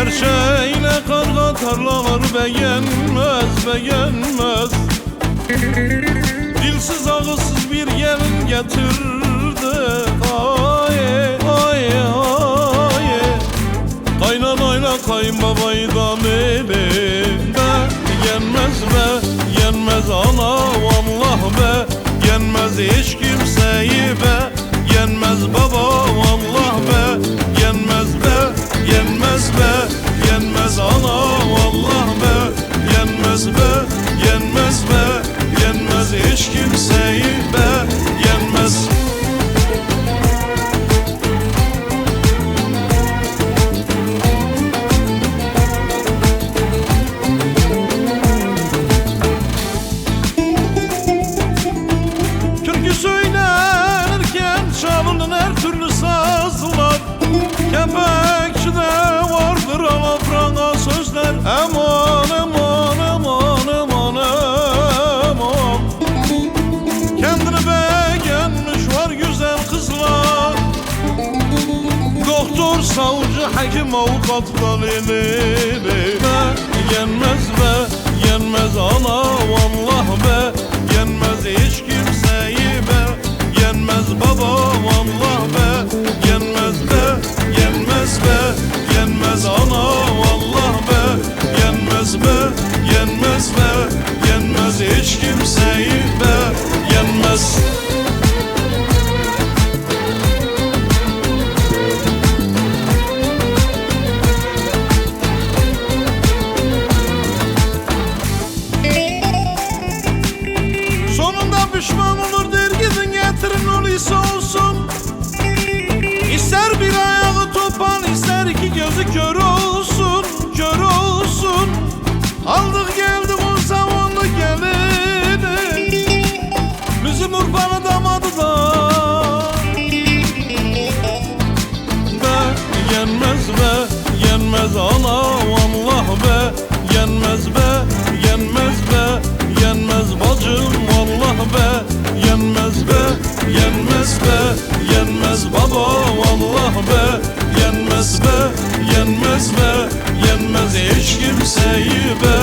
Her şeyle karga tarlalar beğenmez, beğenmez. Dilsiz ağızsız bir gelin getirdi. Ay ay ay. Kaynanayla kayınbabayı da elinde. Yenmez be, yenmez ana vallah be. Yenmez hiç kimseyi be. Yenmez baba vallah be. Yenmez be, yenmez be. Yenmez ana vallah be. Yenmez be, yenmez be. Yenmez hiç kimseyi be. Yenmez. Türkü söylerken çalınır her türlü sazlar. Kepekçide vardır alafranga sözler. Aman aman aman aman aman. Kendini beğenmiş var güzel kızlar. Doktor, savcı, hakim, avukat dalili. Yenmez be, yenmez ana vallah be. Yenmez hiç kimseyi be. Yenmez baba vallah be. Yenmez be, yenmez be. Yenmez ana vallah be. Yenmez be, yenmez be. Yenmez hiç kimseyi be. Yenmez. Pişman olur der gidin getirin öyleyse olsun. İster bir ayağı topal, ister iki gözü kör olsun, kör olsun. Aldık geldik o zamanlı gelini. Bizim Urfan'ı damadı da yenmez be, yenmez ana vallah be. Yenmez be, yenmez be. Yenmez bacım vallah be. Yenmez be, yenmez be. Yenmez baba vallah be. Yenmez be, yenmez be. Yenmez hiç kimseyi be.